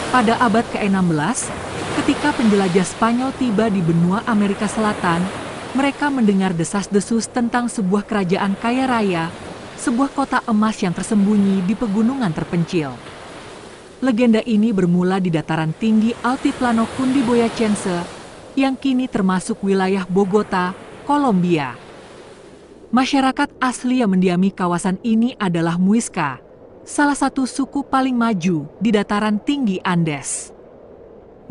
Pada abad ke-16, ketika penjelajah Spanyol tiba di benua Amerika Selatan, mereka mendengar desas-desus tentang sebuah kerajaan kaya raya, sebuah kota emas yang tersembunyi di pegunungan terpencil. Legenda ini bermula di dataran tinggi Altiplano Cundiboyacense, yang kini termasuk wilayah Bogota, Kolombia. Masyarakat asli yang mendiami kawasan ini adalah Muisca, salah satu suku paling maju di dataran tinggi Andes.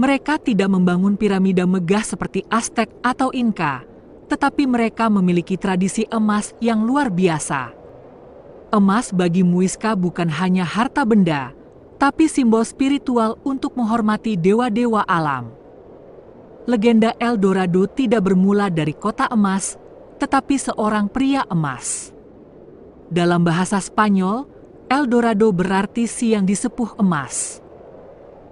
Mereka tidak membangun piramida megah seperti Aztec atau Inca, tetapi mereka memiliki tradisi emas yang luar biasa. Emas bagi Muisca bukan hanya harta benda, tapi simbol spiritual untuk menghormati dewa-dewa alam. Legenda El Dorado tidak bermula dari kota emas, tetapi seorang pria emas. Dalam bahasa Spanyol, El Dorado berarti si yang disepuh emas.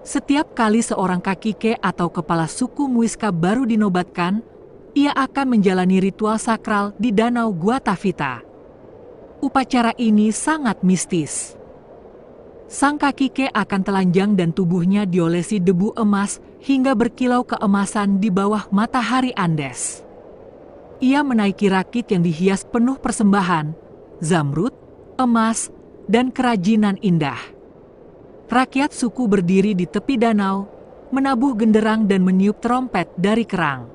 Setiap kali seorang kakike atau kepala suku Muisca baru dinobatkan, ia akan menjalani ritual sakral di Danau Guatavita. Upacara ini sangat mistis. Sang kakike akan telanjang dan tubuhnya diolesi debu emas hingga berkilau keemasan di bawah matahari Andes. Ia menaiki rakit yang dihias penuh persembahan, zamrud, emas, dan kerajinan indah. Rakyat suku berdiri di tepi danau, menabuh genderang dan meniup trompet dari kerang.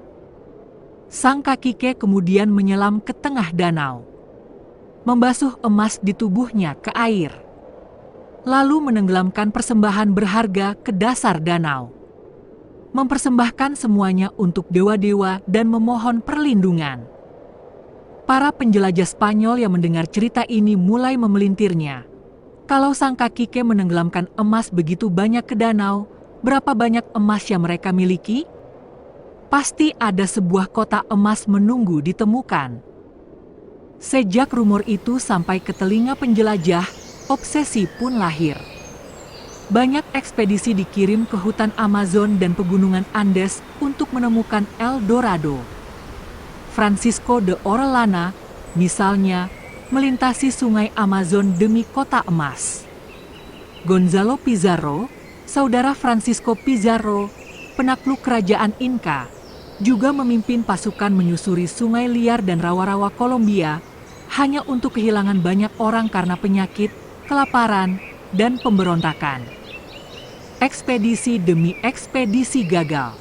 Sang kakike kemudian menyelam ke tengah danau, membasuh emas di tubuhnya ke air, lalu menenggelamkan persembahan berharga ke dasar danau, mempersembahkan semuanya untuk dewa-dewa dan memohon perlindungan. Para penjelajah Spanyol yang mendengar cerita ini mulai memelintirnya. Kalau sang kakike menenggelamkan emas begitu banyak ke danau, berapa banyak emas yang mereka miliki? Pasti ada sebuah kota emas menunggu ditemukan. Sejak rumor itu sampai ke telinga penjelajah, obsesi pun lahir. Banyak ekspedisi dikirim ke hutan Amazon dan pegunungan Andes untuk menemukan El Dorado. Francisco de Orellana, misalnya, melintasi sungai Amazon demi kota emas. Gonzalo Pizarro, saudara Francisco Pizarro, penakluk kerajaan Inca, juga memimpin pasukan menyusuri sungai liar dan rawa-rawa Kolombia hanya untuk kehilangan banyak orang karena penyakit, kelaparan, dan pemberontakan. Ekspedisi demi ekspedisi gagal.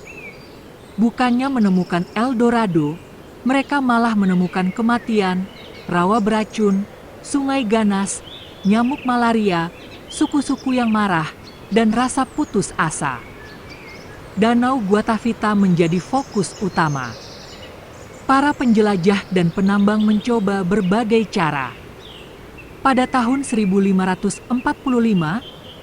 Bukannya menemukan El Dorado, mereka malah menemukan kematian, rawa beracun, sungai ganas, nyamuk malaria, suku-suku yang marah, dan rasa putus asa. Danau Guatavita menjadi fokus utama. Para penjelajah dan penambang mencoba berbagai cara. Pada tahun 1545,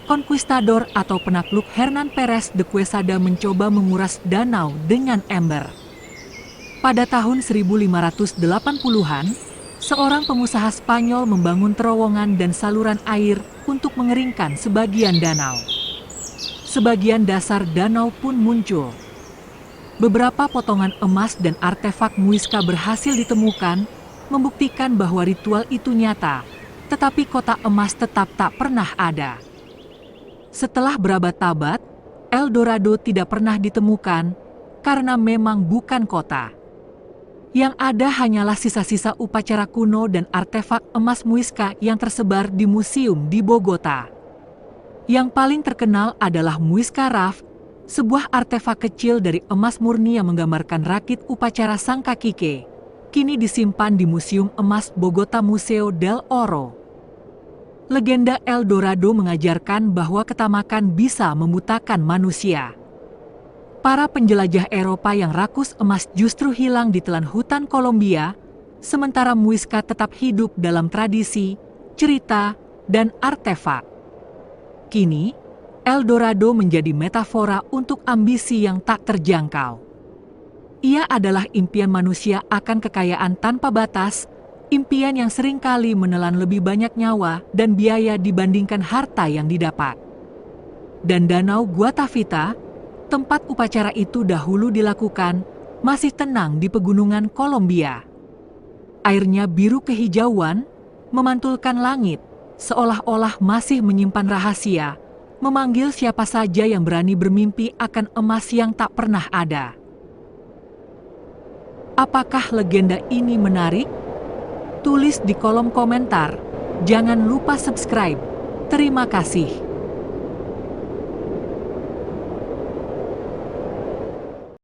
konkuistador atau penakluk Hernan Perez de Quesada mencoba menguras danau dengan ember. Pada tahun 1580-an, seorang pengusaha Spanyol membangun terowongan dan saluran air untuk mengeringkan sebagian danau. Sebagian dasar danau pun muncul. Beberapa potongan emas dan artefak Muisca berhasil ditemukan, membuktikan bahwa ritual itu nyata, tetapi kota emas tetap tak pernah ada. Setelah berabad-abad, El Dorado tidak pernah ditemukan karena memang bukan kota. Yang ada hanyalah sisa-sisa upacara kuno dan artefak emas Muisca yang tersebar di museum di Bogota. Yang paling terkenal adalah Muisca Raft, sebuah artefak kecil dari emas murni yang menggambarkan rakit upacara sang kakike, kini disimpan di Museum Emas Bogota Museo del Oro. Legenda El Dorado mengajarkan bahwa ketamakan bisa membutakan manusia. Para penjelajah Eropa yang rakus emas justru hilang di telan hutan Kolombia, sementara Muisca tetap hidup dalam tradisi, cerita, dan artefak. Kini, El Dorado menjadi metafora untuk ambisi yang tak terjangkau. Ia adalah impian manusia akan kekayaan tanpa batas, impian yang seringkali menelan lebih banyak nyawa dan biaya dibandingkan harta yang didapat. Dan Danau Guatavita, tempat upacara itu dahulu dilakukan, masih tenang di pegunungan Kolombia. Airnya biru kehijauan, memantulkan langit, seolah-olah masih menyimpan rahasia, memanggil siapa saja yang berani bermimpi akan emas yang tak pernah ada. Apakah legenda ini menarik? Tulis di kolom komentar. Jangan lupa subscribe. Terima kasih.